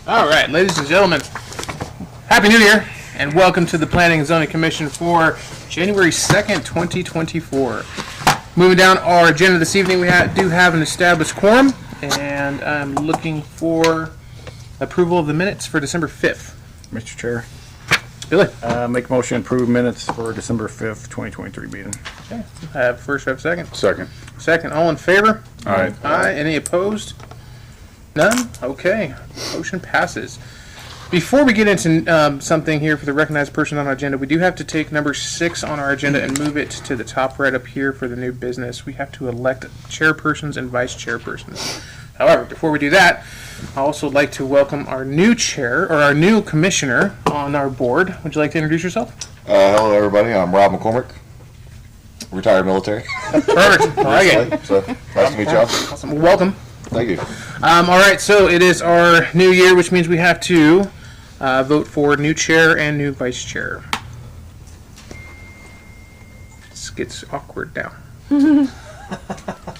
All right, ladies and gentlemen, Happy New Year, and welcome to the Planning and Zoning Commission for January 2nd, 2024. Moving down our agenda this evening, we do have an established quorum, and I'm looking for approval of the minutes for December 5th. Mr. Chair, Billy? make a motion to approve minutes for December 5th, 2023 meeting. Okay. I have first, I have second. Second. Second, all in favor? Aye. Aye. Any opposed? None? Okay. Motion passes. Before we get into something here for the recognized person on our agenda, we do have to take number 6 on our agenda and move it to the top right up here for the new business. We have to elect chairpersons and vice chairpersons. However, before we do that, I also like to welcome our new chair, or our new commissioner on our board. Would you like to introduce yourself? Hello, everybody. I'm Rob McCormick, retired military. Perfect. All right. So nice to meet y'all. Awesome. Well, welcome. Thank you. All right, so it is our new year, which means we have to vote for new chair and new vice chair. This gets awkward now.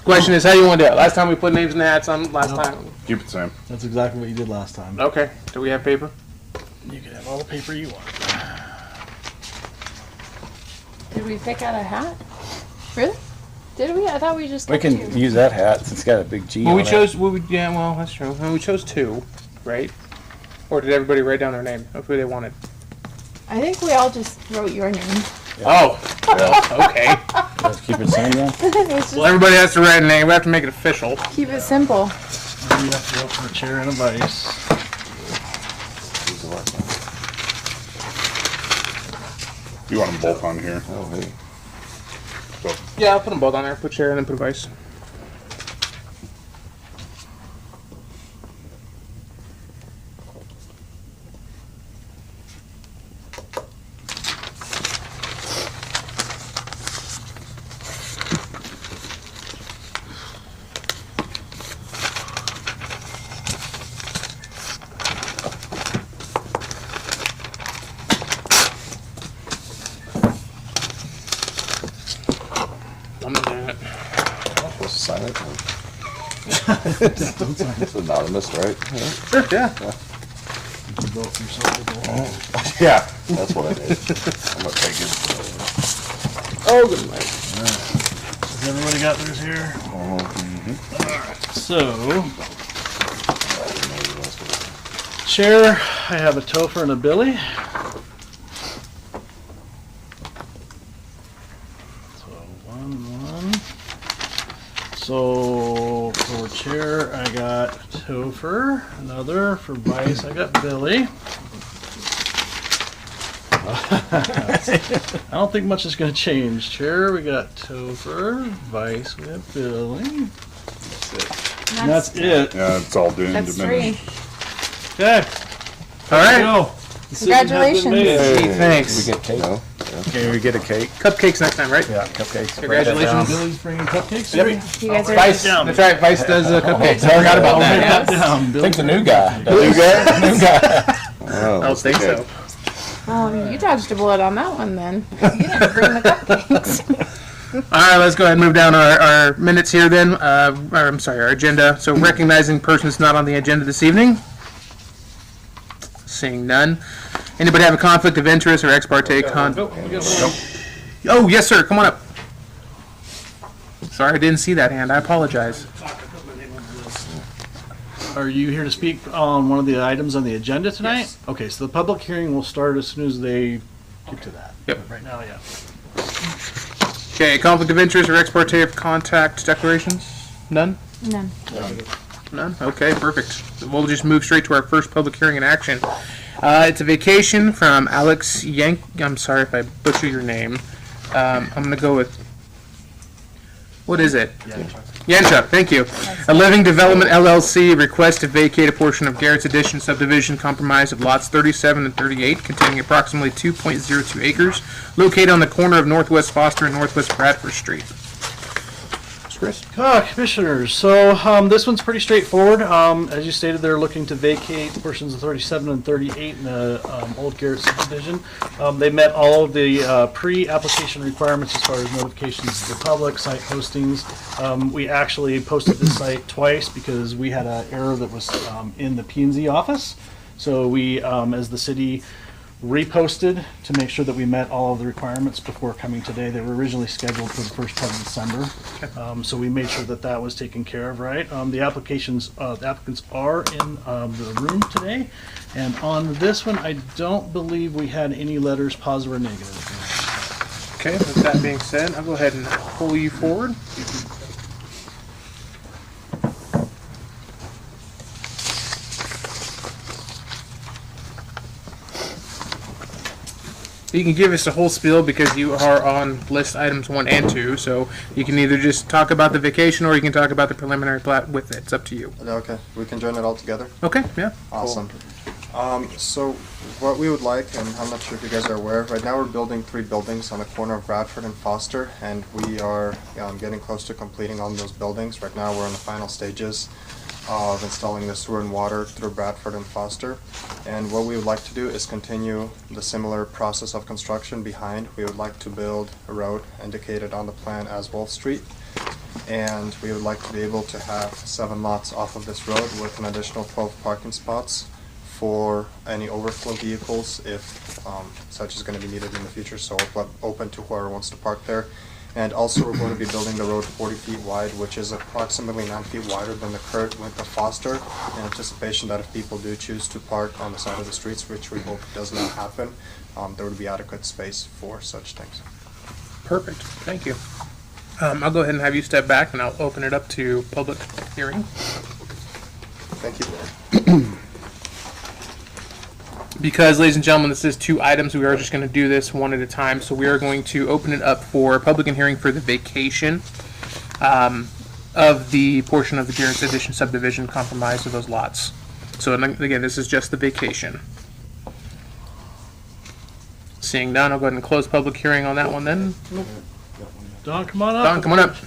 Question is, how do you want to do it? Last time we put names in the hats on last time. Keep it Sam. That's exactly what you did last time. Okay. Do we have paper? You can have all the paper you want. Did we pick out a hat? Really? Did we? I thought we just We took can two. use that hat since it's got a big G Well, on we it. chose. Yeah, well, that's true. Well, we chose 2, right? Or did everybody write down their name of who they wanted? I think we all just wrote your name. Oh, well, okay. Let's keep it same then. It's Well, just everybody has to write a name. We have to make it official. keep it simple. You have to go for a chair and a vice. You want them both on here? Oh, hey. So, Yeah, I'll put them both on there. Put chair and then put vice. I'm not doing it. I'm supposed to sign it. It's anonymous, right? Sure, yeah. You can vote for yourself to go home. Yeah, that's what I did. I'm gonna take it. Oh, good night. Has everybody got theirs here? Alright, so chair, I have a Topher and a Billy. So 1. So for chair, I got Topher. Another for vice, I got Billy. I don't think much is going to change. Chair, we got Topher. Vice, we have Billy. And that's it. Yeah, it's all doing That's diminished. 3. Okay. All right. Go. Congratulations. Hey, thanks. We get cake. No? Can we get a cake? Cupcakes next time, right? Yeah, cupcakes. Congratulations. Billy's bringing cupcakes. Yep. You guys are Vice. That's right. Vice does cupcakes. I forgot about I'll write that. that down. Billy. Think the new guy. New guy? New guy. Oh, I don't think so. Oh, you dodged a bullet on that one then. You didn't bring the cupcakes. All right, let's go ahead and move down our minutes here then. I'm sorry, our agenda. So recognizing persons not on the agenda this evening. Seeing none. Anybody have a conflict of interest or ex parte Oh, yes, sir. Come on up. Sorry, I didn't see that hand. I apologize. Are you here to speak on one of the items on the agenda tonight? Yes. Okay, so the public hearing will start as soon as they get to that. Yep. But right now, yeah. Okay, conflict of interest or ex parte of contact declarations? None? None. None? Okay, perfect. We'll just move straight to our first public hearing in action. It's a vacation from Alex Yank. I'm sorry if I butcher your name. I'm going to go with. What is it? Yanchuk, thank you. A Living Development LLC requests to vacate a portion of Garrett's Addition subdivision comprised of lots 37 and 38 containing approximately 2.02 acres located on the corner of Northwest Foster and Northwest Bradford Street. Chris? Commissioners, so this one's pretty straightforward. As you stated, they're looking to vacate portions of 37 and 38 in the old Garrett subdivision. They met all of the pre-application requirements as far as notifications to the public, site postings. We actually posted this site twice because we had an error that was in the P&Z office. So we, as the city, reposted to make sure that we met all of the requirements before coming today. They were originally scheduled for the first part of December. So we made sure that that was taken care of, right? The applicants are in the room today. And on this one, I don't believe we had any letters positive or negative. Okay, with that being said, I'll go ahead and pull you forward. You can give us a whole spiel because you are on list items 1 and 2, so you can either just talk about the vacation or you can talk about the preliminary plat with it. It's up to you. Okay, we can join it all together. Okay, yeah. Awesome. So what we would like, and I'm not sure if you guys are aware, right now we're building 3 buildings on the corner of Bradford and Foster, and we are getting close to completing all those buildings. Right now we're in the final stages of installing the sewer and water through Bradford and Foster. And what we would like to do is continue the similar process of construction behind. We would like to build a road indicated on the plan as Wolf Street. And we would like to be able to have 7 lots off of this road with an additional 12 parking spots for any overflow vehicles if such is going to be needed in the future. So we're open to whoever wants to park there. And also we're going to be building the road 40 feet wide, which is approximately 9 feet wider than the current width of Foster, in anticipation that if people do choose to park on the side of the streets, which we hope does not happen, there would be adequate space for such things. Perfect. Thank you. I'll go ahead and have you step back and I'll open it up to public hearing. Thank you. Because, ladies and gentlemen, this is 2 items, we are just going to do this one at a time. So we are going to open it up for public and hearing for the vacation of the portion of the Garrett's Addition subdivision comprised of those lots. So again, this is just the vacation. Seeing none, I'll go ahead and close public hearing on that one then. Don, come on up. Don, come on up.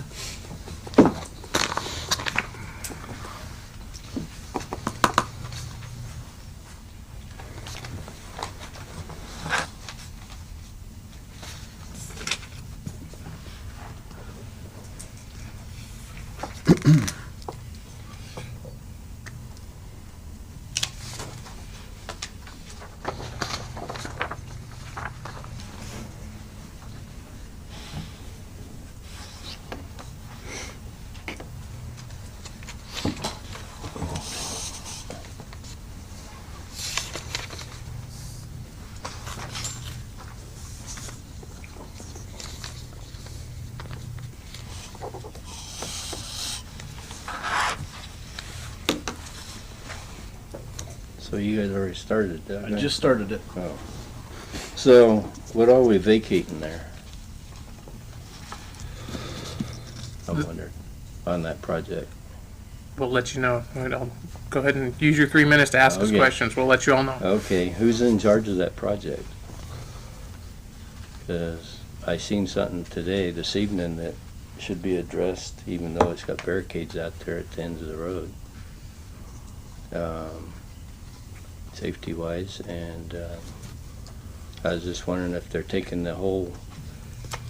So you guys already started that? I just started it. Oh. So what are we vacating there? I wondered, on that project. We'll let you know. I'll go ahead and use your 3 minutes to ask us Okay. questions. We'll let you all know. Okay, who's in charge of that project? Because I seen something today, this evening, that should be addressed, even though it's got barricades out there at the ends of the road. Safety wise, and I was just wondering if they're taking the whole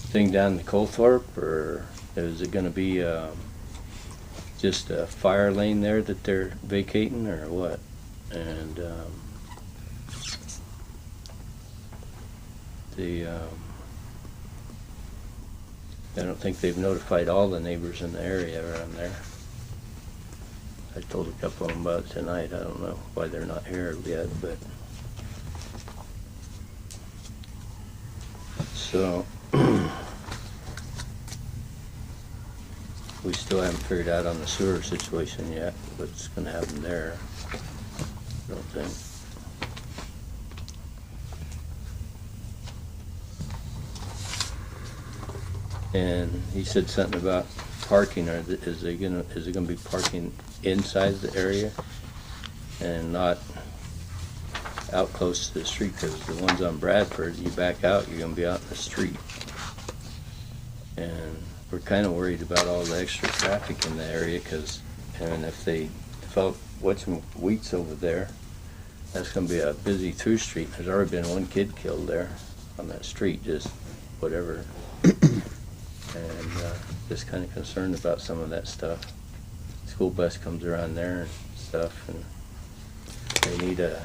thing down to Colthorpe, or is it gonna be just a fire lane there that they're vacating, or what? And I don't think they've notified all the neighbors in the area around there. I told a couple of them about it tonight. I don't know why they're not here yet, but so we still haven't figured out on the sewer situation yet what's going to happen there. I don't think. And he said something about parking, or is it gonna be parking inside the area and not out close to the street? Because the ones on Bradford, you back out, you're gonna be out in the street. And we're kind of worried about all the extra traffic in the area, because, and if they develop some wheats over there, that's gonna be a busy through street. There's already been 1 kid killed there on that street, just whatever. And just kind of concerned about some of that stuff. School bus comes around there and stuff, and they need a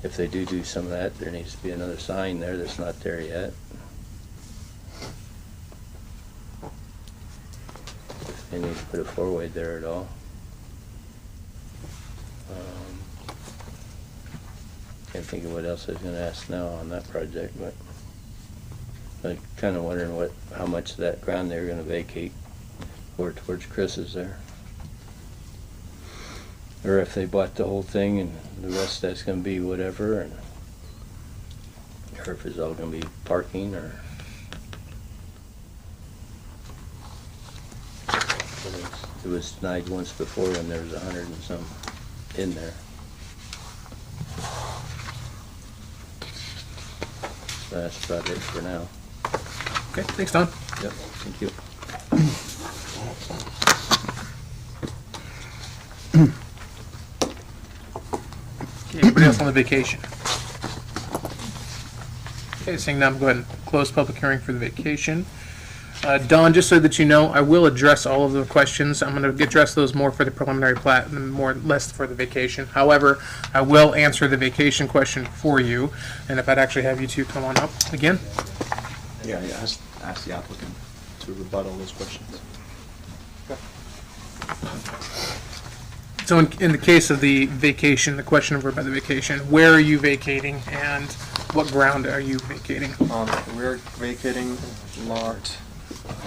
if they do some of that, there needs to be another sign there that's not there yet. If they need to put a four-way there at all. Can't think of what else I was gonna ask now on that project, but I'm kinda wondering how much of that ground they're gonna vacate over towards Chris's there. Or if they bought the whole thing and the rest that's gonna be whatever, and or if it's all gonna be parking or. It was denied once before when there was 100 and some in there. That's about it for now. Okay, thanks, Don. Yep, thank you. Okay, anybody else on the vacation? Okay, seeing none, go ahead and close public hearing for the vacation. Don, just so that you know, I will address all of the questions. I'm going to address those more for the preliminary plat and less for the vacation. However, I will answer the vacation question for you. And if I'd actually have you two come on up again. Yeah, ask the applicant to rebut all those questions. So in the case of the vacation, the question over by the vacation, where are you vacating and what ground are you vacating? We're vacating lot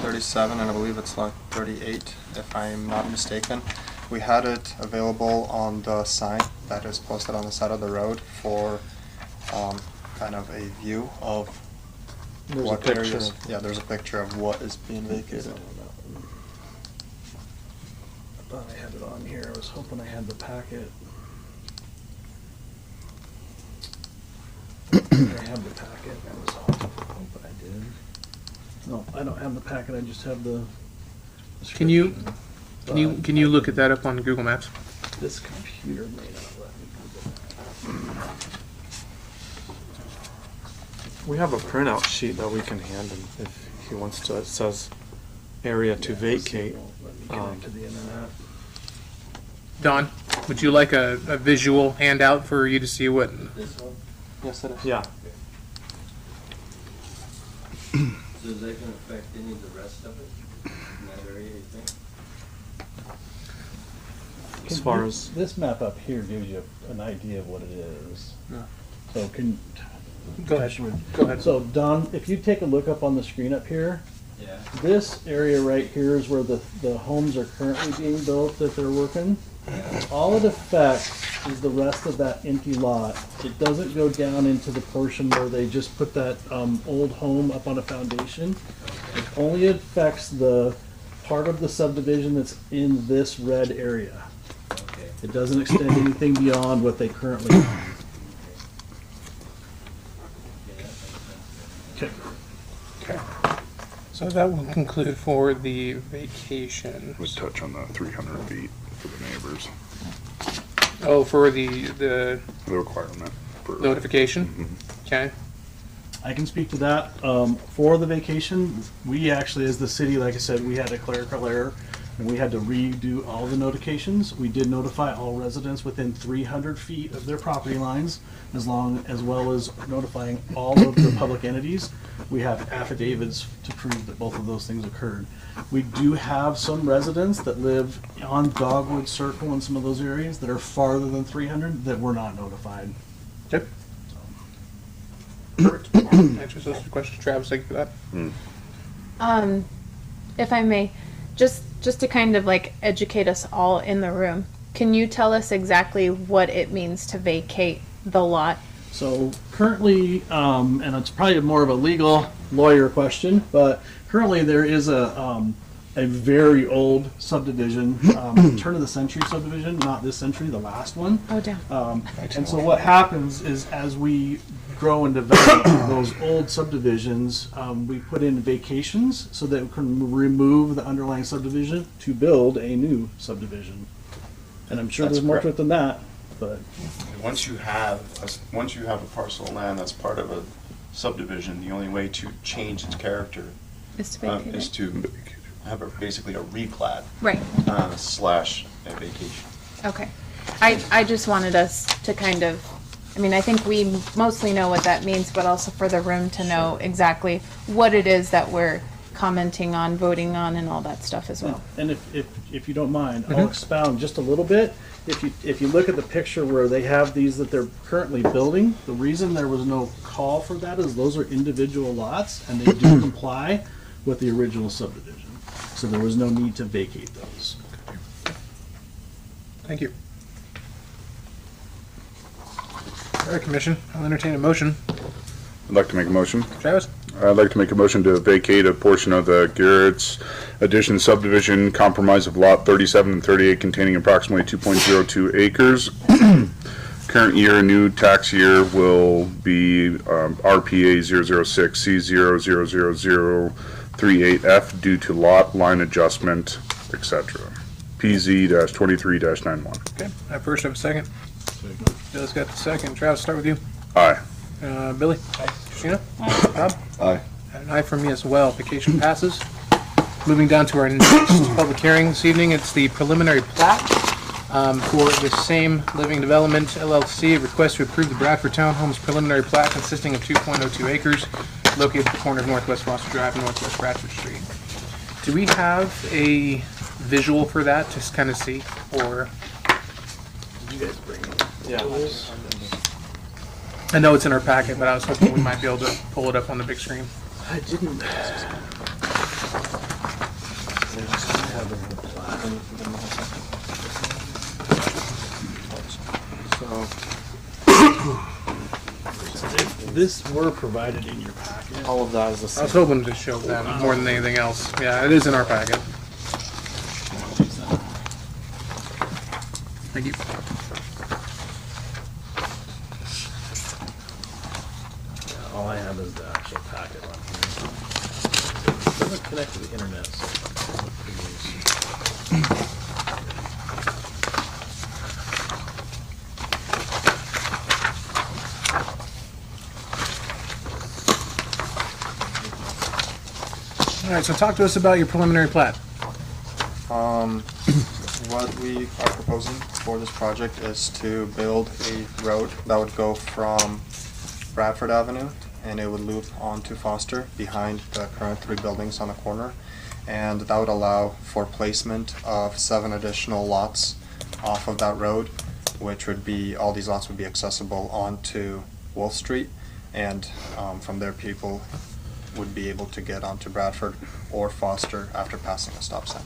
37, and I believe it's lot 38, if I'm not mistaken. We had it available on the sign that is posted on the side of the road for kind of a view of There's a what picture areas. of- Yeah, there's a picture of what is being vacated. I thought I had it on here. I was hoping I had the packet. I have the packet. I was hoping I did. No, I don't have the packet. I just have the. Can you description. can you look at that up on Google Maps? This computer may not let me Google that. We have a printout sheet that we can hand him if he wants to. It says area to vacate. Let me connect to the internet. Don, would you like a visual handout for you to see what? This one, Yes, it is. Yeah. so is that gonna affect any of the rest of it in that area, you think? As far as This map up here gives you an idea of what it is. Yeah. So can. Go ahead. Go ahead. So Don, if you take a look up on the screen up here, Yeah. this area right here is where the homes are currently being built that they're working. All it affects is the rest of that empty lot. It doesn't go down into the portion where they just put that old home up on a foundation. It only affects the part of the subdivision that's in this red area. Okay. It doesn't extend anything beyond what they currently own. Okay. So that will conclude for the vacation. Would touch on the 300 feet for the neighbors, Oh, for the the requirement for. notification? Okay. I can speak to that. For the vacation, we actually, as the city, like I said, we had a clerical error, and we had to redo all the notifications. We did notify all residents within 300 feet of their property lines, as well as notifying all of the public entities. We have affidavits to prove that both of those things occurred. We do have some residents that live on Dogwood Circle and some of those areas that are farther than 300 that were not notified. Okay. Answers those two questions. Travis, thank you for that. If I may, just to kind of like educate us all in the room, can you tell us exactly what it means to vacate the lot? So currently, and it's probably more of a legal lawyer question, but currently there is a very old subdivision, turn of the century subdivision, not this century, the last one. Oh, damn. And so what happens is as we grow and develop those old subdivisions, we put in vacations so that we can remove the underlying subdivision to build a new subdivision. And I'm sure That's there's more to correct. it than that, but. Once you have a parcel of land that's part of a subdivision, the only way to change its character Is to vacate is it. to have basically a replat Right. / a vacation. Okay. I just wanted us to kind of I mean, I think we mostly know what that means, but also for the room to know exactly what it is that we're commenting on, voting on, and all that stuff as well. And if you don't mind, I'll expound just a little bit. If you look at the picture where they have these that they're currently building, the reason there was no call for that is those are individual lots and they do comply with the original subdivision. So there was no need to vacate those. Thank you. All right, Commission, I'll entertain a motion. I'd like to make a motion. Travis? I'd like to make a motion to vacate a portion of the Garrett's Addition subdivision comprised of lot 37 and 38 containing approximately 2.02 acres. Current year, new tax year will be RPA 006 C00038F due to lot line adjustment, etc. PZ-23-91. Okay, I first have a second. Bill's got the second. Travis, start with you. Aye. Billy? Aye. Christina? Bob? Aye. And an aye from me as well. Vacation passes. Moving down to our next public hearing this evening, it's the preliminary plat for the Same Living Development LLC. Request to approve the Bradford Townhomes preliminary plat consisting of 2.02 acres located at the corner of Northwest Foster Drive and Northwest Bradford Street. Do we have a visual for that to kind of see, or? You guys bring it. Yeah. I know it's in our packet, but I was hoping we might be able to pull it up on the big screen. I didn't. So, If this were provided in your packet, all of that is the I was same. hoping to show that more than anything else. Yeah, it is in our packet. Thank you. all I have is the actual packet on here. It doesn't connect to the internet, so. All right, so talk to us about your preliminary plat. What we are proposing for this project is to build a road that would go from Bradford Avenue and it would loop onto Foster behind the current 3 buildings on the corner. And that would allow for placement of 7 additional lots off of that road, which would be, all these lots would be accessible onto Wolf Street. And from there, people would be able to get onto Bradford or Foster after passing a stop sign.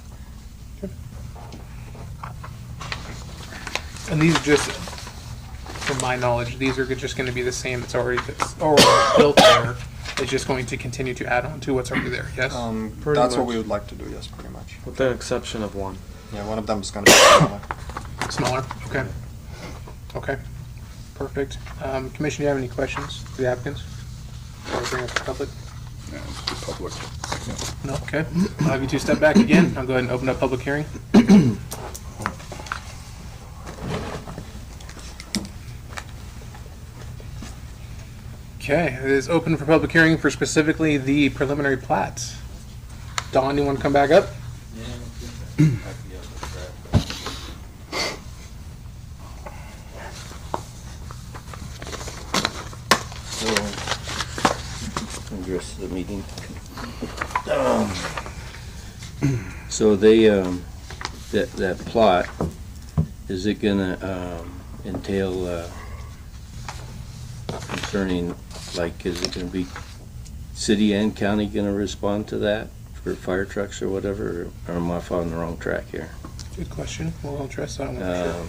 And these are just, from my knowledge, these are just going to be the same that's already built there. It's just going to continue to add on to what's already there, yes? Pretty That's what much. we would like to do, yes, pretty much. With the exception of one. Yeah, one of them is going to be smaller. Smaller, okay. Okay, perfect. Commission, do you have any questions for the applicants? Or bring up the public? Yeah, it's the public. No, okay. I'll have you two step back again. I'll go ahead and open up public hearing. Okay, it is open for public hearing for specifically the preliminary plats. Dawn, you want to come back up? Address the meeting. So they, that plot, is it gonna entail concerning, like, is it gonna be city and county gonna respond to that for fire trucks or whatever, or am I following the wrong track here? Good question. Well, interest, I don't know.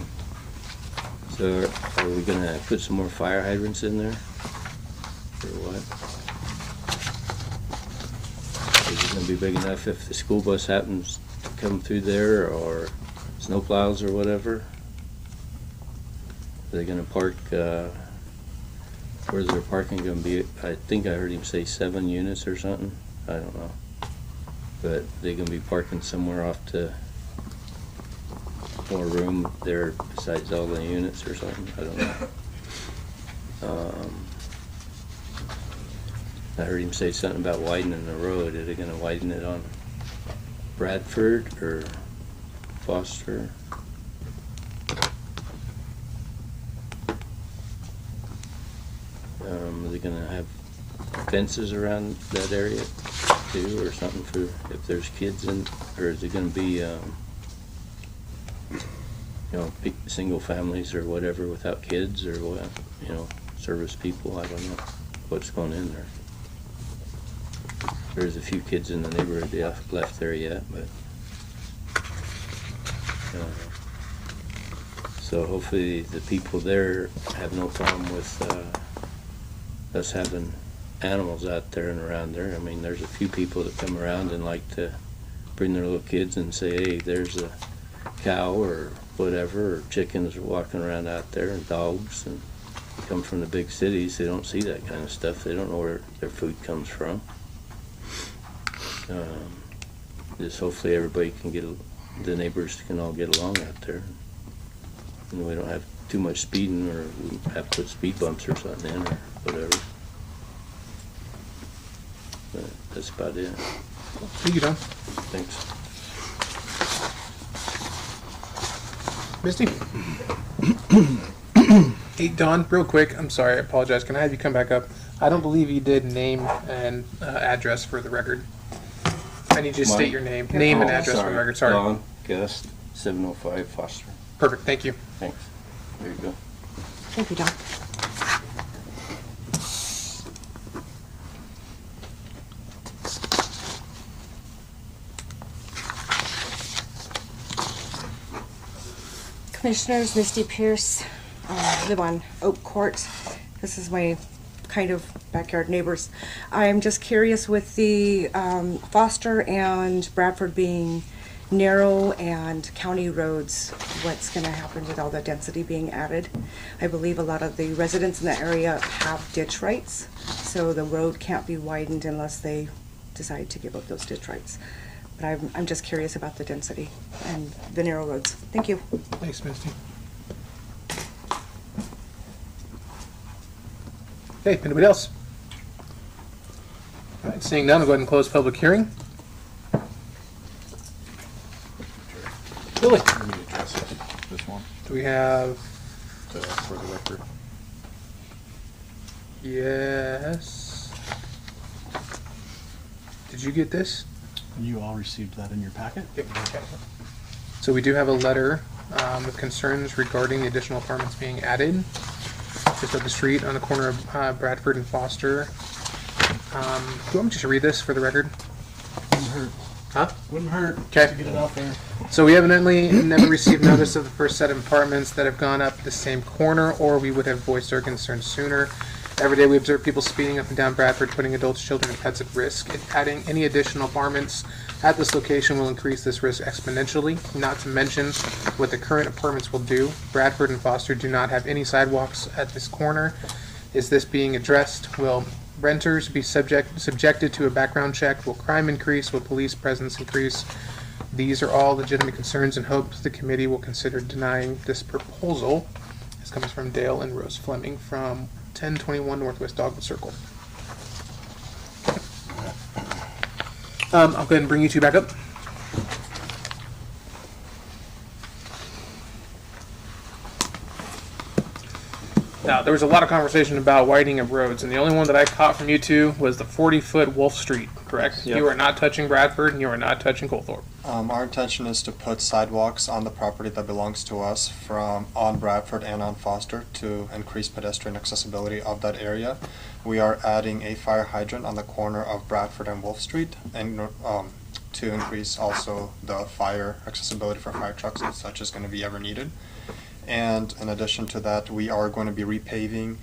So are we gonna put some more fire hydrants in there, or what? Is it gonna be big enough if the school bus happens to come through there, or snowplows or whatever? Are they gonna park, where's their parking gonna be? I think I heard him say 7 units or something, I don't know. But they gonna be parking somewhere off to more room there besides all the units or something, I don't know. I heard him say something about widening the road. Are they gonna widen it on Bradford or Foster? Are they gonna have fences around that area too, or something for if there's kids in, or is it gonna be, single families or whatever without kids or what, service people? I don't know what's going in there. There's a few kids in the neighborhood left there yet, but so hopefully the people there have no problem with us having animals out there and around there. I mean, there's a few people that come around and like to bring their little kids and say, hey, there's a cow or whatever, or chickens are walking around out there, and dogs, and come from the big cities. They don't see that kind of stuff. They don't know where their food comes from. Just hopefully everybody can the neighbors can all get along out there. And we don't have too much speeding, or we have to put speed bumps or something in, or whatever. But that's about it. Thank you, Don. Thanks. Misty? Hey, Don, real quick, I'm sorry, I apologize. Can I have you come back up? I don't believe you did name and address for the record. I need you to state your name. Name and address for the record, sorry. Don Gust, 705 Foster. Perfect, thank you. Thanks. There you go. Thank you, John. Commissioners, Misty Pierce, live on Oak Court. This is my kind of backyard neighbors. I'm just curious with the Foster and Bradford being narrow and county roads, what's going to happen with all the density being added? I believe a lot of the residents in the area have ditch rights, so the road can't be widened unless they decide to give up those ditch rights. But I'm just curious about the density and the narrow roads. Thank you. Thanks, Misty. Okay, anybody else? All right, seeing none, I'll go ahead and close public hearing. Billy, Let me address this one do we have? for the record. Yes. Did you get this? You all received that in your packet? Yep. Okay. So we do have a letter with concerns regarding the additional apartments being added just up the street on the corner of Bradford and Foster. Do you want me just to read this for the record? Wouldn't hurt. Huh? Wouldn't hurt. Okay. To get it out there. So we evidently never received notice of the first set of apartments that have gone up the same corner, or we would have voiced our concerns sooner. Every day we observe people speeding up and down Bradford, putting adults, children, and pets at risk. And adding any additional apartments at this location will increase this risk exponentially, not to mention what the current apartments will do. Bradford and Foster do not have any sidewalks at this corner. Is this being addressed? Will renters be subjected to a background check? Will crime increase? Will police presence increase? These are all legitimate concerns and hopes the committee will consider denying this proposal. This comes from Dale and Rose Fleming from 1021 Northwest Dogwood Circle. I'll go ahead and bring you two back up. Now, there was a lot of conversation about widening of roads, and the only one that I caught from you two was the 40-foot Wolf Street, correct? Yep. You are not touching Bradford, and you are not touching Colthorpe. Our intention is to put sidewalks on the property that belongs to us on Bradford and on Foster to increase pedestrian accessibility of that area. We are adding a fire hydrant on the corner of Bradford and Wolf Street, and to increase also the fire accessibility for fire trucks and such is going to be ever needed. And in addition to that, we are going to be repaving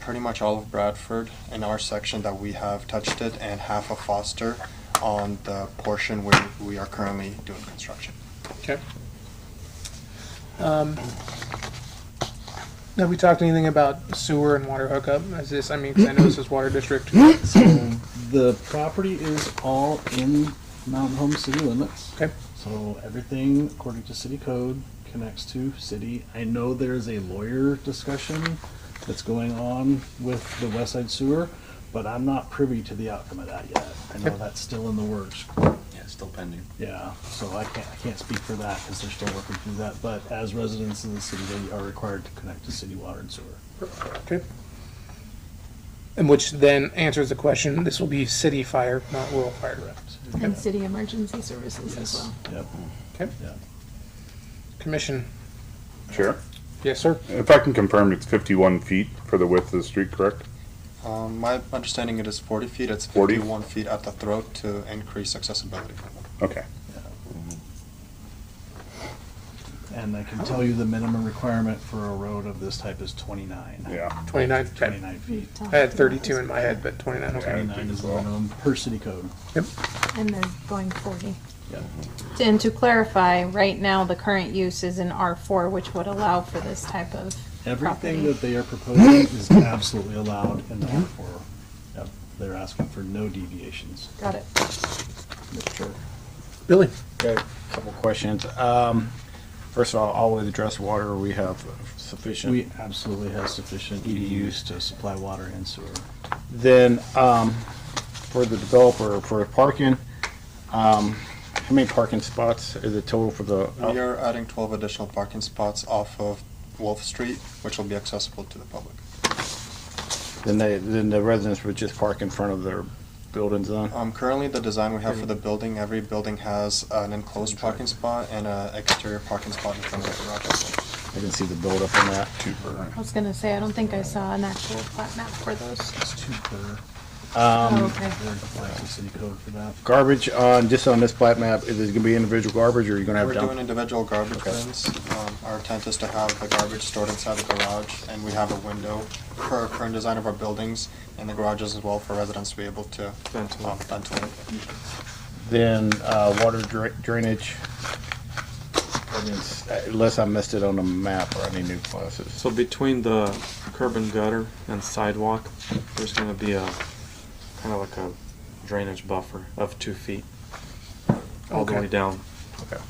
pretty much all of Bradford in our section that we have touched it, and half of Foster on the portion where we are currently doing construction. Okay. Have we talked anything about sewer and water hookup? Is this, I mean, 'cause I know this is water district. So the property is all in Mountain Home city limits. Okay. So everything, according to city code, connects to city. I know there's a lawyer discussion that's going on with the West Side Sewer, but I'm not privy to the outcome of that yet. I know that's still in the works. Yeah, it's still pending. Yeah, so I can't speak for that because they're still working through that. But as residents of the city, they are required to connect to city water and sewer. Okay. And which then answers the question, this will be city fire, not rural fire. And city emergency services as well. Yep. Okay. Yeah. Commission. Chair, Yes, sir. if I can confirm, it's 51 feet for the width of the street, correct? My understanding it is 40 feet. It's 40? 51 feet at the throat to increase accessibility. Okay. And I can tell you the minimum requirement for a road of this type is 29. Yeah. 29. Okay. 29 feet. I had 32 in my head, but 29. Okay. 29 is the minimum per city code. Yep. And they're going 40. Yeah. And to clarify, right now, the current use is in R4, which would allow for this type of Everything property. that they are proposing is absolutely allowed in the R4. Yep. They're asking for no deviations. Got it. Mr. Chair. Billy. Got a couple questions. First of all with address water, we have sufficient. We absolutely have sufficient EDUs to supply water and sewer. Then, for the developer, for parking, how many parking spots is the total for the? We are adding 12 additional parking spots off of Wolf Street, which will be accessible to the public. Then the residents would just park in front of their buildings then? Currently, the design we have for the building, every building has an enclosed parking spot and an exterior parking spot in front of the garage as well. I can see the buildup on that. I was gonna say, I don't think I saw an actual plat map for those. It's 2 per. Oh, okay. They're applying city code for that. Garbage just on this plat map, is it gonna be individual garbage or are you gonna have We're dump? doing individual garbage bins. Our intent is to have the garbage stored inside the garage, and we have a window per our current design of our buildings and the garages as well for residents to be able to ventilate. Then, water drainage, unless I missed it on the map or any new classes. So between the curb and gutter and sidewalk, there's gonna be a, kind of like a drainage buffer of 2 feet. All the Okay. way down. Okay.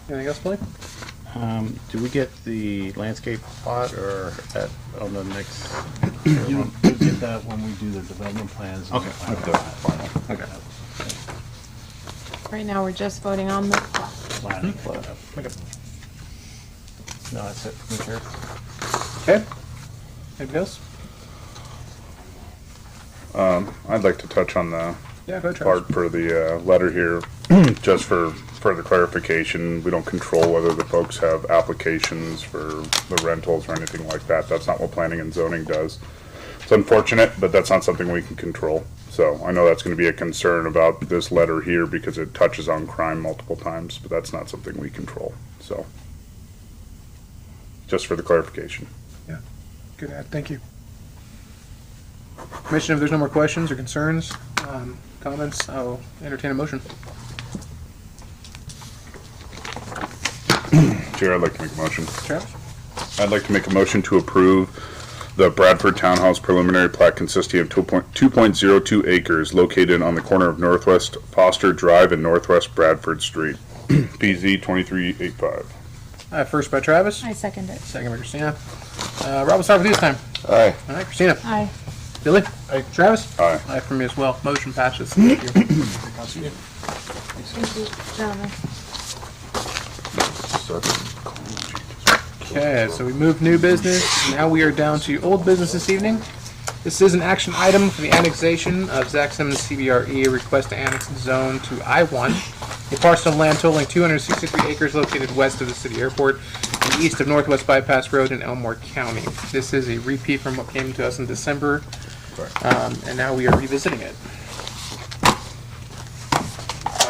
Anything else, Billy? Do we get the landscape plot or on the next? You'll get that when we do the development plans. and Okay. the final Okay. Right now, we're just voting on the plat. planning. Okay. No, that's it, Mr. Chair. Okay. Anybody else? I'd like to touch on the Yeah, go ahead, Travis. part for the letter here, just for further clarification. We don't control whether the folks have applications for the rentals or anything like that. That's not what planning and zoning does. It's unfortunate, but that's not something we can control. So I know that's going to be a concern about this letter here because it touches on crime multiple times, but that's not something we control. So just for the clarification. Good ad, thank you. Commissioner, if there's no more questions or concerns, comments, I'll entertain a motion. Chair, I'd like to make a motion. Travis? I'd like to make a motion to approve the Bradford Townhouse preliminary plat consisting of 2.02 acres located on the corner of Northwest Foster Drive and Northwest Bradford Street, PZ 2385. First by Travis, I second it. second by Christina. Rob, we'll start with you this time. Aye. All right, Christina. Aye. Billy? Aye. Travis? Aye. Aye for me as well. Motion passes. Thank you. Thank you, gentlemen. Okay, so we moved new business. Now we are down to old business this evening. This is an action item for the annexation of Zach Simmons CBRE, a request to annex the zone to I-1, a parcel of land totaling 263 acres located west of the city airport and east of Northwest Bypass Road in Elmore County. This is a repeat from what came to us in December, and now we are revisiting it.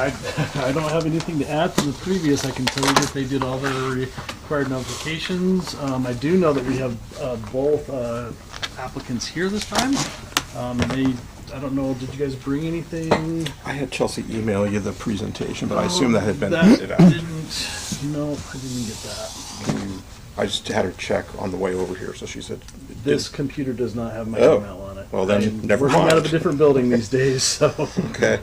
I don't have anything to add to the previous. I can tell you that they did all their required notifications. I do know that we have both applicants here this time. And I don't know, did you guys bring anything? I had Chelsea email you the presentation, but I assume that had been That printed out. didn't, no, I didn't get that. I just had her check on the way over here, so she said, This computer does not have my Oh. email on it. Well, then, I'm never working out of a mind. different building these days, so. okay.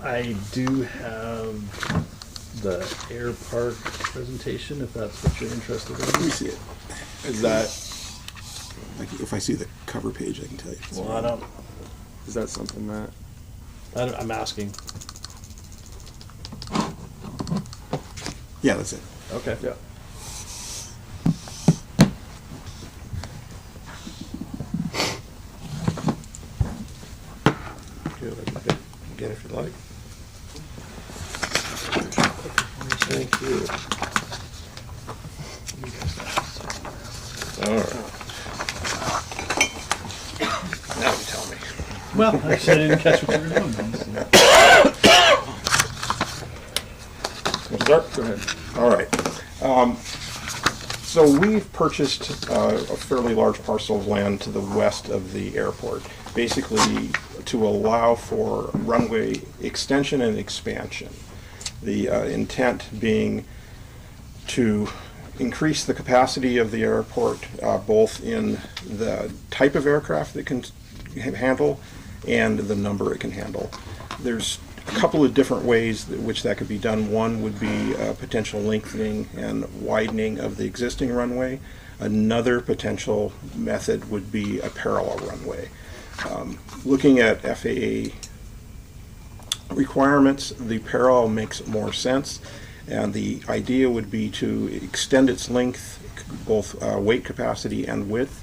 I do have the air park presentation, if that's what you're interested Let me in. see it. Is that, like, if I see the cover page, I can tell you. if it's Well, I don't, Is that something that? I'm asking. Yeah, that's it. Okay. Yeah. Again, if you'd like. Thank you. All right. Now you tell me. Well, actually, I didn't catch what you were doing. Start? Go ahead. All right. So we've purchased a fairly large parcel of land to the west of the airport, basically to allow for runway extension and expansion. The intent being to increase the capacity of the airport, both in the type of aircraft that it can handle and the number it can handle. There's a couple of different ways which that could be done. One would be potential lengthening and widening of the existing runway. Another potential method would be a parallel runway. Looking at FAA requirements, the parallel makes more sense, and the idea would be to extend its length, both weight capacity and width,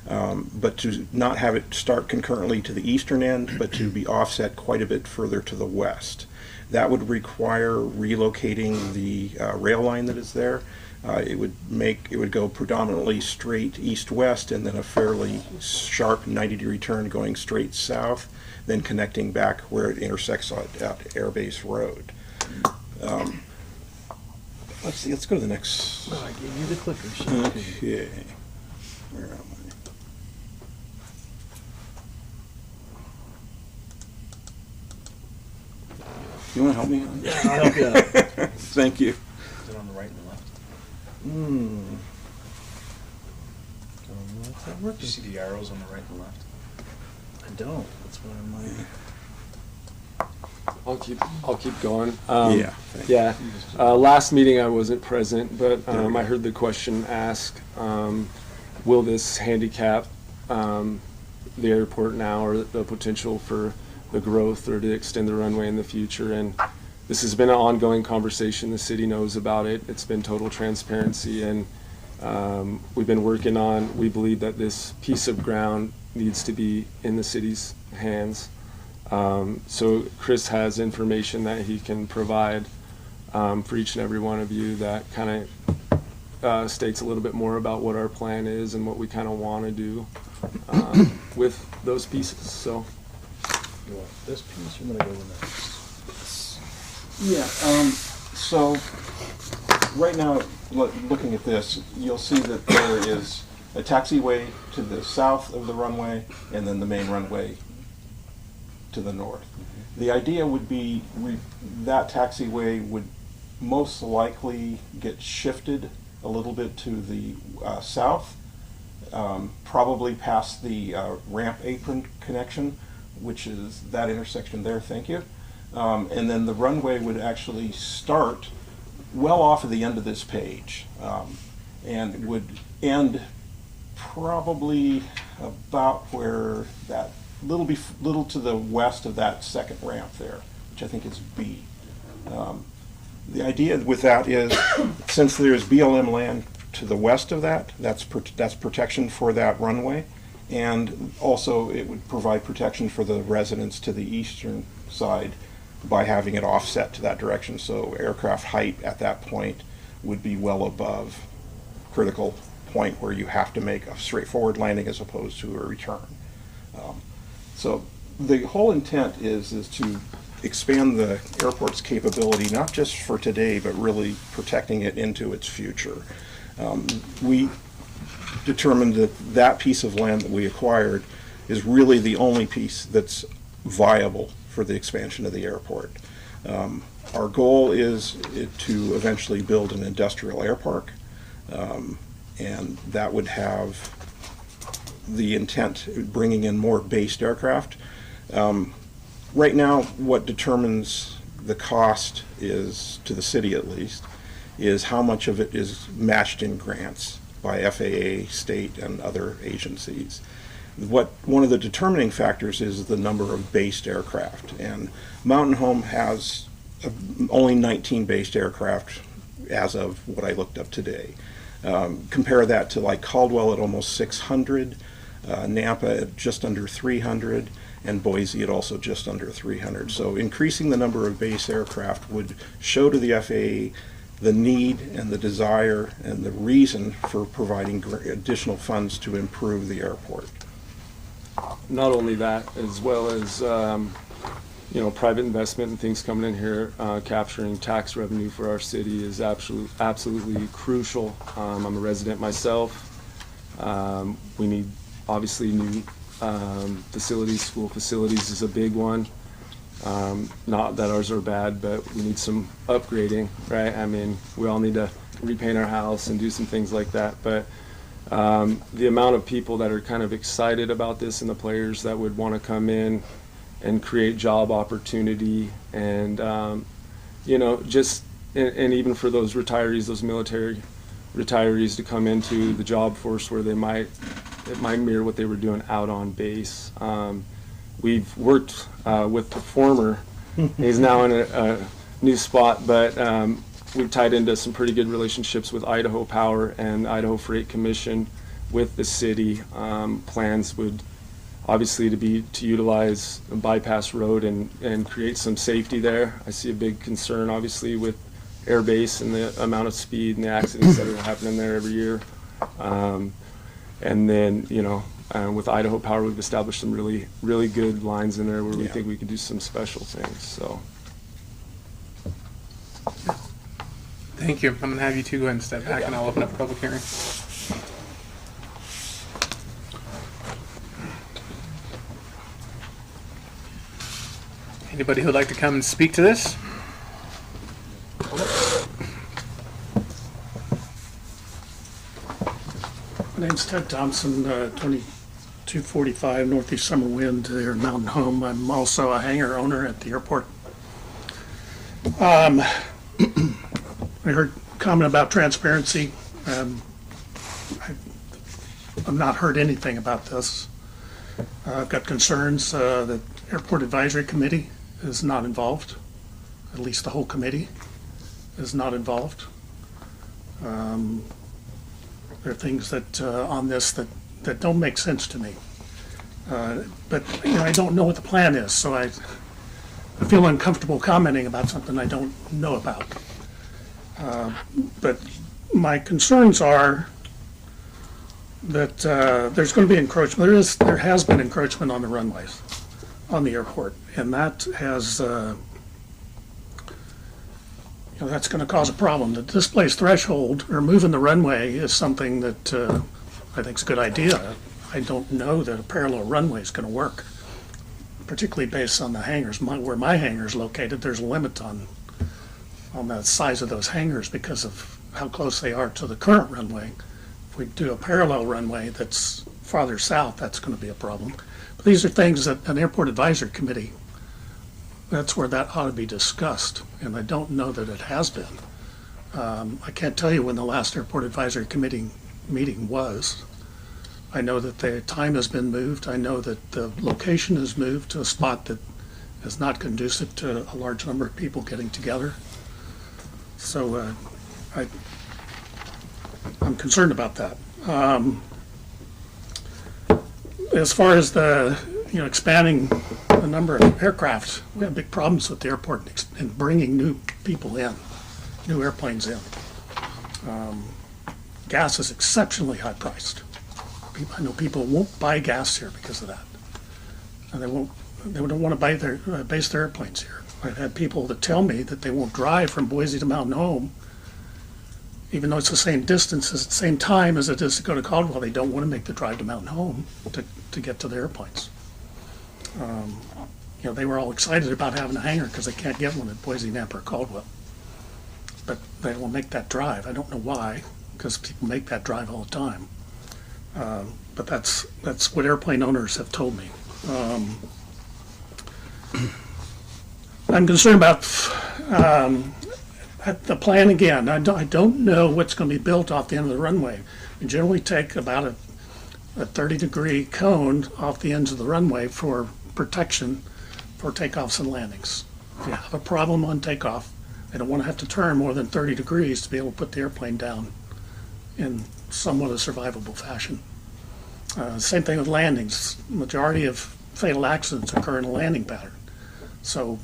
but to not have it start concurrently to the eastern end, but to be offset quite a bit further to the west. That would require relocating the rail line that is there. It would go predominantly straight east-west, and then a fairly sharp 90-degree turn going straight south, then connecting back where it intersects at Air Base Road. Let's see. Let's go to the next. Oh, I gave you the clicker. So Okay. Where am I? You want to help me? I'll help you out. Thank you. Is it on the right and the left? Don't know if that works. Do you see the arrows on the right and left? I don't. That's what I'm like. I'll keep going. Yeah. Yeah. Last meeting I wasn't present, but I heard the question asked, will this handicap the airport now, or the potential for the growth or to extend the runway in the future? And this has been an ongoing conversation. The city knows about it. It's been total transparency, and we've been working on, we believe that this piece of ground needs to be in the city's hands. So Chris has information that he can provide for each and every one of you that kind of states a little bit more about what our plan is and what we kind of want to do with those pieces. So You want this piece? I'm gonna go with that. Yeah. So right now, looking at this, you'll see that there is a taxiway to the south of the runway, and then the main runway to the north. The idea would be that taxiway would most likely get shifted a little bit to the south, probably past the ramp apron connection, which is that intersection there, thank you. And then the runway would actually start well off of the end of this page, and would end probably about where that little to the west of that second ramp there, which I think is B. The idea with that is, since there's BLM land to the west of that, that's protection for that runway, and also it would provide protection for the residents to the eastern side by having it offset to that direction. So aircraft height at that point would be well above critical point where you have to make a straightforward landing as opposed to a return. So the whole intent is to expand the airport's capability, not just for today, but really protecting it into its future. We determined that that piece of land that we acquired is really the only piece that's viable for the expansion of the airport. Our goal is to eventually build an industrial air park, and that would have the intent of bringing in more based aircraft. Right now, what determines the cost is, to the city at least, is how much of it is matched in grants by FAA, state, and other agencies. One of the determining factors is the number of based aircraft, and Mountain Home has only 19 based aircraft as of what I looked up today. Compare that to like Caldwell at almost 600, Nampa at just under 300, and Boise at also just under 300. So increasing the number of base aircraft would show to the FAA the need and the desire and the reason for providing additional funds to improve the airport. Not only that, as well as private investment and things coming in here, capturing tax revenue for our city is absolutely crucial. I'm a resident myself. We need obviously new facilities. School facilities is a big one. Not that ours are bad, but we need some upgrading, right? I mean, we all need to repaint our house and do some things like that. But the amount of people that are kind of excited about this and the players that would want to come in and create job opportunity and, just, and even for those retirees, those military retirees to come into the job force where it might mirror what they were doing out on base. We've worked with the former. He's now in a new spot, but we've tied into some pretty good relationships with Idaho Power and Idaho Freight Commission with the city. Plans would obviously to utilize a bypass road and create some safety there. I see a big concern obviously with air base and the amount of speed and the accidents that are happening there every year. And then, with Idaho Power, we've established some really, really good lines in there where we think we can do some special things, so. Thank you. I'm going to have you two go ahead and step back, and I'll open up a public hearing. Anybody who would like to come and speak to this? My name's Ted Thompson, 2245 Northeast Summer Wind there in Mountain Home. I'm also a hangar owner at the airport. I heard a comment about transparency. I've not heard anything about this. I've got concerns that Airport Advisory Committee is not involved. At least the whole committee is not involved. There are things that on this that don't make sense to me. But I don't know what the plan is, so I feel uncomfortable commenting about something I don't know about. But my concerns are that there's going to be encroachment. There has been encroachment on the runways on the airport, and that has that's going to cause a problem. The displaced threshold or moving the runway is something that I think is a good idea. I don't know that a parallel runway is going to work, particularly based on the hangars. Where my hangar is located, there's a limit on the size of those hangars because of how close they are to the current runway. If we do a parallel runway that's farther south, that's going to be a problem. But these are things that an airport advisory committee, that's where that ought to be discussed, and I don't know that it has been. I can't tell you when the last airport advisory committee meeting was. I know that the time has been moved. I know that the location is moved to a spot that is not conducive to a large number of people getting together. So I'm concerned about that. As far as the expanding the number of aircraft, we have big problems with the airport in bringing new people in, new airplanes in. Gas is exceptionally high priced. I know people won't buy gas here because of that, and they don't want to base their airplanes here. I've had people that tell me that they won't drive from Boise to Mountain Home, even though it's the same distance, the same time as it is to go to Caldwell. They don't want to make the drive to Mountain Home to get to the airplanes. They were all excited about having a hangar because they can't get one at Boise, Nampa, or Caldwell. But they won't make that drive. I don't know why, because people make that drive all the time. But that's what airplane owners have told me. I'm concerned about the plan again. I don't know what's going to be built off the end of the runway. We generally take about a 30-degree cone off the ends of the runway for protection for takeoffs and landings. If you have a problem on takeoff They don't want to have to turn more than 30 degrees to be able to put the airplane down in somewhat a survivable fashion. Same thing with landings. Majority of fatal accidents occur in a landing pattern. So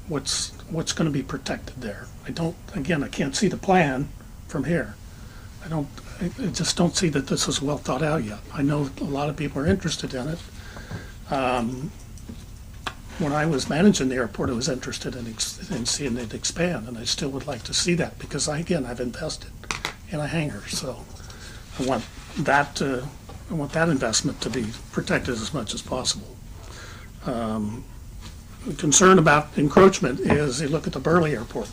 what's going to be protected there? I can't see the plan from here. I just don't see that this is well thought out yet. I know a lot of people are interested in it. When I was managing the airport, I was interested in seeing it expand, and I still would like to see that because I've invested in a hangar, so I want that investment to be protected as much as possible. The concern about encroachment is you look at the Burley Airport.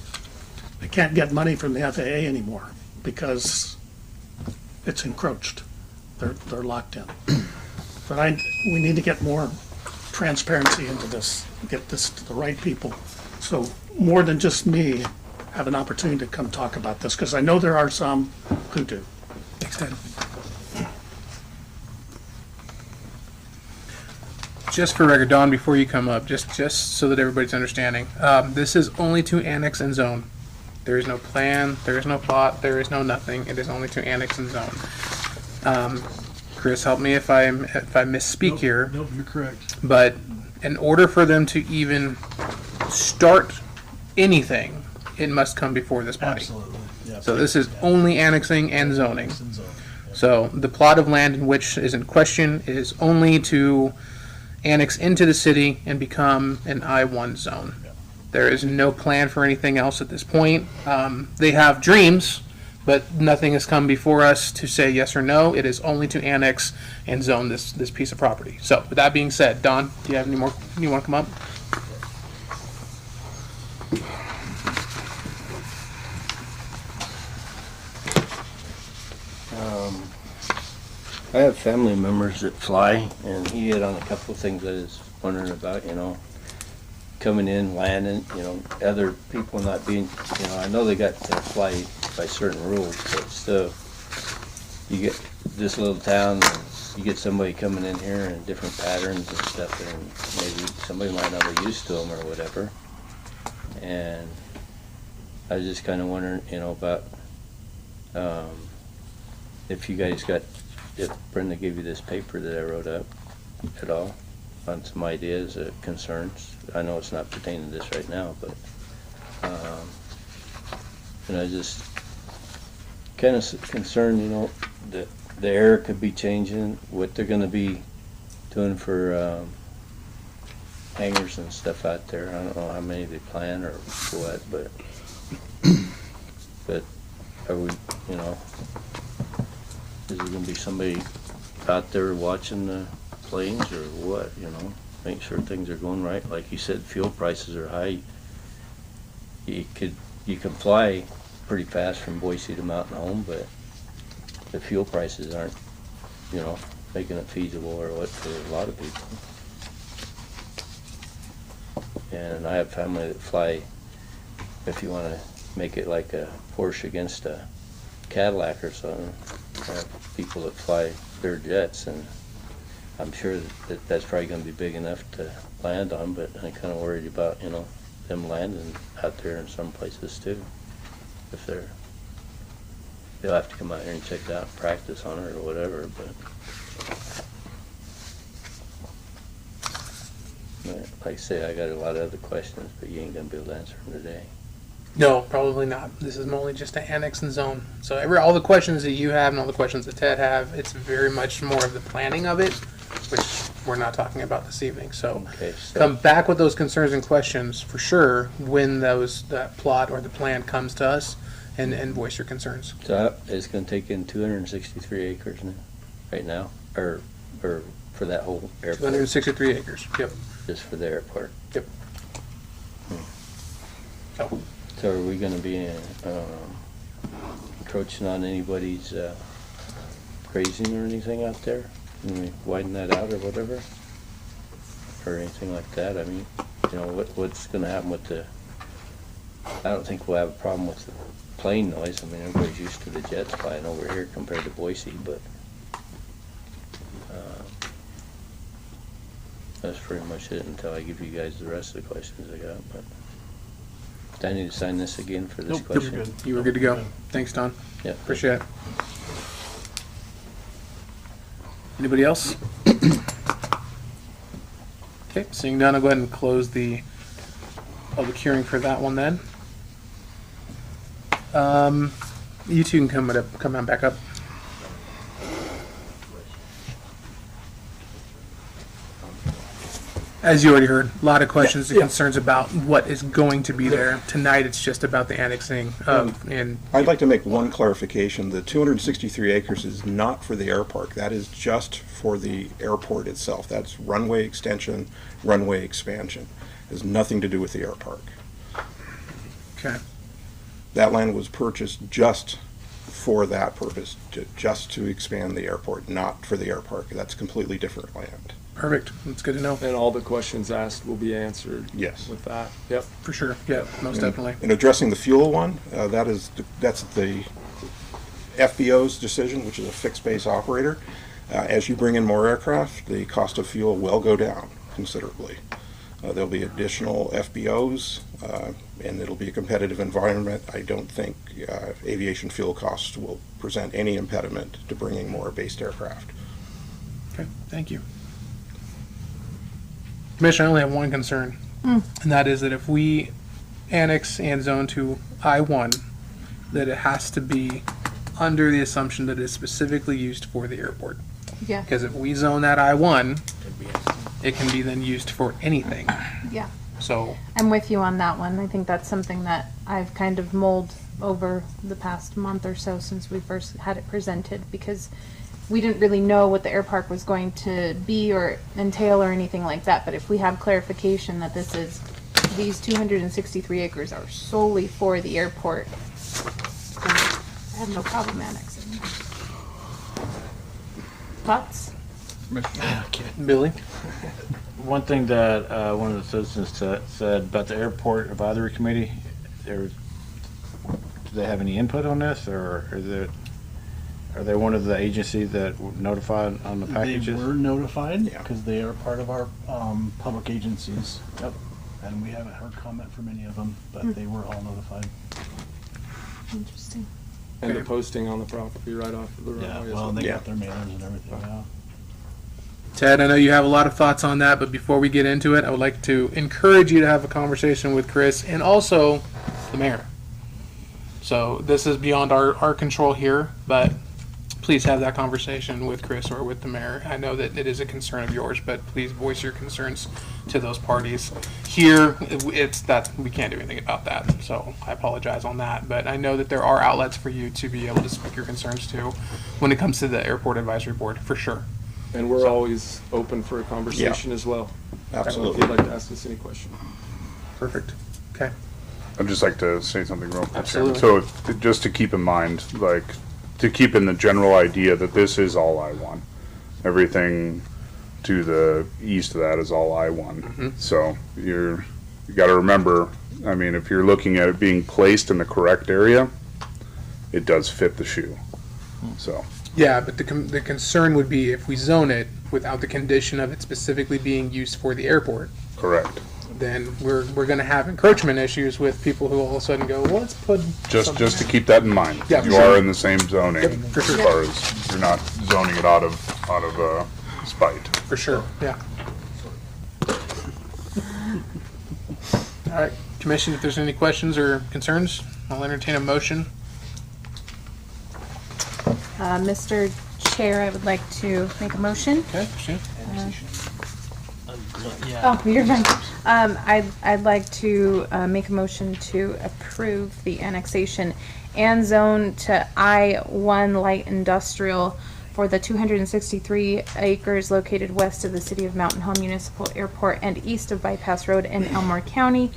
They can't get money from the FAA anymore because it's encroached. They're locked in. But we need to get more transparency into this, get this to the right people. So more than just me have an opportunity to come talk about this, because I know there are some who do. Thanks, Ted. Just for record, Don, before you come up, just so that everybody's understanding, this is only to annex and zone. There is no plan, there is no plot, there is no nothing. It is only to annex and zone. Chris, help me if I misspeak here. Nope, you're correct. But in order for them to even start anything, it must come before this body. Absolutely. Yeah. So this is only annexing and zoning. So the plot of land in which is in question is only to annex into the city and become an I-1 zone. There is no plan for anything else at this point. They have dreams, but nothing has come before us to say yes or no. It is only to annex and zone this piece of property. So with that being said, Don, do you have any more you want to come up? I have family members that fly, and he hit on a couple of things I was wondering about, coming in, landing, other people not being, I know they got to fly by certain rules, but still, you get this little town, and you get somebody coming in here in different patterns and stuff, and maybe somebody might not be used to them or whatever. And I was just kind of wondering, about if you guys if Brenda gave you this paper that I wrote up at all on some ideas, concerns. I know it's not pertaining to this right now, but and I just kind of concerned, that the air could be changing, what they're going to be doing for hangars and stuff out there. I don't know how many they plan or what, but are we, is there going to be somebody out there watching the planes or what, make sure things are going right? Like you said, fuel prices are high. You can fly pretty fast from Boise to Mountain Home, but the fuel prices aren't, making it feasible or what for a lot of people. And I have family that fly, if you want to make it like a Porsche against a Cadillac or something, I have people that fly their jets, and I'm sure that that's probably going to be big enough to land on, but I'm kind of worried about, them landing out there in some places too. If they'll have to come out here and check it out and practice on it or whatever, but like I say, I got a lot of other questions, but you ain't going to be able to answer them today. No, probably not. This is only just to annex and zone. So all the questions that you have and all the questions that Ted have, it's very much more of the planning of it, which we're not talking about this evening. So, come back with those concerns and questions for sure when that plot or the plan comes to us, and voice your concerns. So it's going to take in 263 acres now, right now, or for that whole airport. 263 acres. Yep. Just for the airport. Yep. Oh. So are we going to be encroaching on anybody's grazing or anything out there? Can we widen that out or whatever? Or anything like that? I mean, what's going to happen with I don't think we'll have a problem with the plane noise. I mean, everybody's used to the jets flying over here compared to Boise, but that's pretty much it until I give you guys the rest of the questions I got. But I need to sign this again for this Nope, you're question? good. You were good to go. Thanks, Don. Yep. Appreciate it. Anybody else? Okay, seeing none, I'll go ahead and close the public hearing for that one then. You two can come on back up. As you already heard, a lot of questions and concerns about what is going to be there. Tonight, it's just about the annexing of, and I'd like to make one clarification. The 263 acres is not for the air park. That is just for the airport itself. That's runway extension, runway expansion. It has nothing to do with the air park. okay. That land was purchased just for that purpose, just to expand the airport, not for the air park. That's completely different land. Perfect. That's good to know. And all the questions asked will be answered Yes. with that. Yep. For sure. Yeah, most definitely. In addressing the fuel one, that's the FBO's decision, which is a fixed base operator. As you bring in more aircraft, the cost of fuel will go down considerably. There'll be additional FBOs, and it'll be a competitive environment. I don't think aviation fuel costs will present any impediment to bringing more based aircraft. Okay, thank you. Commissioner, I only have one concern, and that is that if we annex and zone to I-1, that it has to be under the assumption that it is specifically used for the airport. Yeah. Because if we zone that I-1, it can be then used for anything. Yeah. So, I'm with you on that one. I think that's something that I've kind of mulled over the past month or so since we first had it presented, because we didn't really know what the air park was going to be or entail or anything like that. But if we have clarification that these 263 acres are solely for the airport, then I have no problem annexing. Thoughts? Billy? One thing that one of the citizens said about the airport advisory committee, do they have any input on this, or are they one of the agencies that were notified on the packages? They were notified because they are part of our public agencies. Yep. And we haven't heard comment from any of them, but they were all notified. Interesting. And the posting on the property right off of the runway. Yeah, as well, and they Yeah. got their mailers and everything now. Ted, I know you have a lot of thoughts on that, but before we get into it, I would like to encourage you to have a conversation with Chris and also the mayor. So this is beyond our control here, but please have that conversation with Chris or with the mayor. I know that it is a concern of yours, but please voice your concerns to those parties. Here, it's that we can't do anything about that, so I apologize on that. But I know that there are outlets for you to be able to speak your concerns to when it comes to the airport advisory board, for sure. And we're always open for a conversation as well. Absolutely. If you'd like to ask us any question. Perfect. Okay. I'd just like to say something real quick. Absolutely. So just to keep in mind, like, to keep in the general idea that this is all I-1. Everything to the east of that is all I-1. So you got to remember, I mean, if you're looking at it being placed in the correct area, it does fit the shoe. So. Yeah, but the concern would be if we zone it without the condition of it specifically being used for the airport, Correct. then we're going to have encroachment issues with people who all of a sudden go, well, let's put Just to keep that in mind. Yeah, for You sure. are in the same zoning Yep, for as sure. far as you're not zoning it out of spite. for sure. Yeah. All right, Commission, if there's any questions or concerns, I'll entertain a motion. Mr. Chair, I would like to make a motion. Okay, Christine. Oh, you're fine. I'd like to make a motion to approve the annexation and zone to I-1 light industrial for the 263 acres located west of the City of Mountain Home Municipal Airport and east of Bypass Road in Elmore County,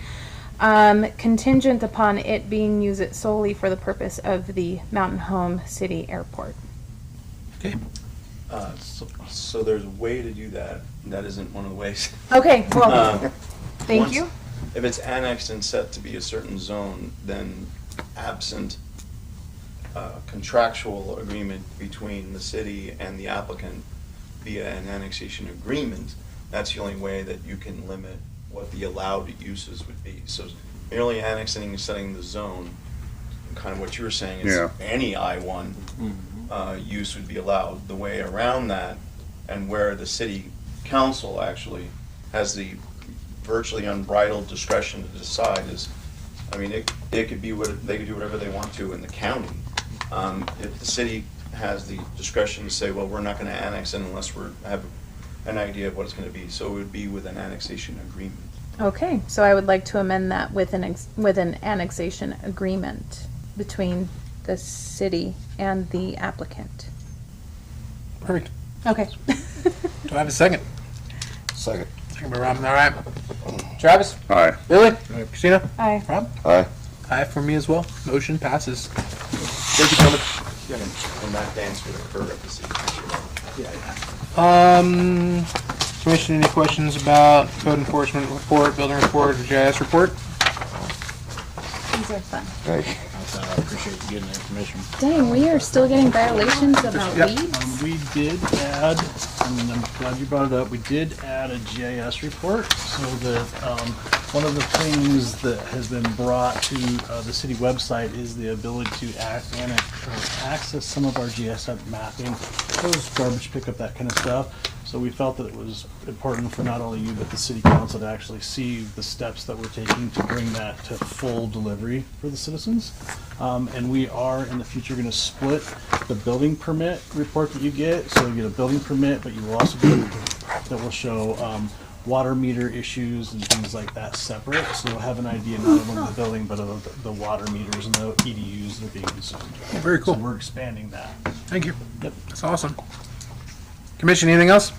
contingent upon it being used solely for the purpose of the Mountain Home City Airport. Okay. So there's a way to do that. That isn't one of the ways. Okay, well, thank Once- you. If it's annexed and set to be a certain zone, then absent contractual agreement between the city and the applicant via an annexation agreement, that's the only way that you can limit what the allowed uses would be. So merely annexing and setting the zone, kind of what you were saying, is Yeah. any I-1 use would be allowed. The way around that, and where the city council actually has the virtually unbridled discretion to decide is, I mean, it could be they could do whatever they want to in the county. If the city has the discretion to say, well, we're not going to annex in unless we have an idea of what it's going to be. So it would be with an annexation agreement. Okay, so I would like to amend that with an annexation agreement between the city and the applicant. Perfect. Okay. Do I have a second? Second. Second by Rob. All right. Travis? Aye. Billy? Christina? Aye. Rob? Aye. Aye for me as well. Motion passes. Thank you, gentlemen. And that dance would occur at the city council. Commission, any questions about code enforcement report, building report, or GIS report? These are fun. Right. I appreciate you getting the information. Dang, we are still getting violations about Yep. weeds? We did add, and I'm glad you brought it up, we did add a GIS report so that one of the things that has been brought to the city website is the ability to access some of our GIS mapping, those garbage pickup, that kind of stuff. So we felt that it was important for not only you, but the city council to actually see the steps that we're taking to bring that to full delivery for the citizens. And we are in the future going to split the building permit report that you get. So you get a building permit, but you will also get that will show water meter issues and things like that separate. So you'll have an idea not only of the building, but of the water meters and the EDUs that are being consumed. Very cool. So we're expanding that. Thank you. Yep. That's awesome. Commission, anything else?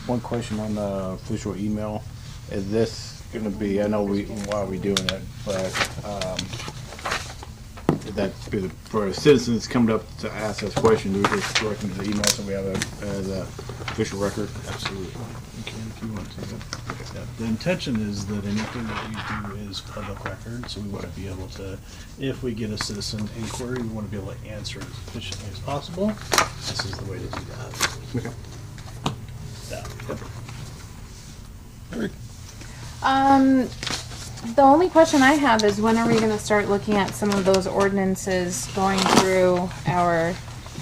One question on the official email. Is this gonna be, I know why are we doing it, but, is that for citizens coming up to ask us questions, do we just direct them to the email so we have as a official record? Absolutely. You can if you want to. Yeah. The intention is that anything that we do is public record, so we want to be able to, if we get a citizen inquiry, we want to be able to answer it as efficiently as possible. This is the way to do that. Okay. Yeah. The only question I have is when are we gonna start looking at some of those ordinances, going through our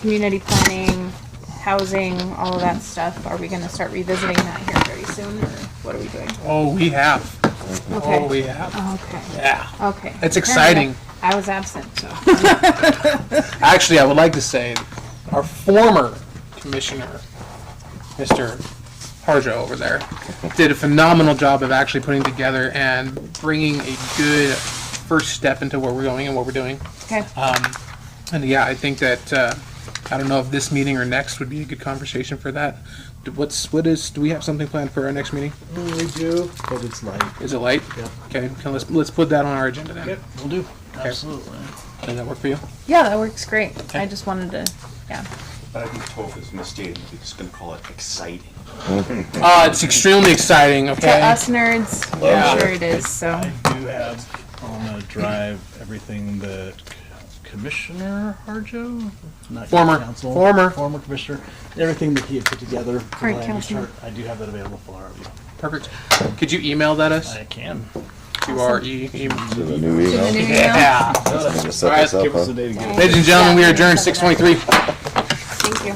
community planning, housing, all of that stuff? Are we gonna start revisiting that here very soon, or what are we doing? Oh, we have. Okay. Oh, we have. Okay. Yeah. Okay. It's exciting. I was absent, so. Actually, I would like to say our former commissioner, Mr. Harjo over there, did a phenomenal job of actually putting together and bringing a good first step into where we're going and what we're doing. Okay. And yeah, I think that, I don't know if this meeting or next would be a good conversation for that. Do we have something planned for our next meeting? We do, but it's light. Is it light? Yeah. Okay, let's put that on our agenda then. Yep, we'll do. Absolutely. Does that work for you? Yeah, that works great. I just wanted to, yeah. But I think TOF is misstated. We're just going to call it exciting. It's extremely exciting, To okay? us nerds, Yeah. I'm sure it is, so. I do have on the drive everything that Commissioner Harjo, not Former. council, Former. commissioner, everything that he had put together. for Current land use councilman. chart, I do have that available for our review. Perfect. Could you email that us? I can. To our email. To the new To the email. new email? Yeah. Just set All right, this up, Give us huh? a date again. Ladies and gentlemen, we are adjourned 6:23. Thank you.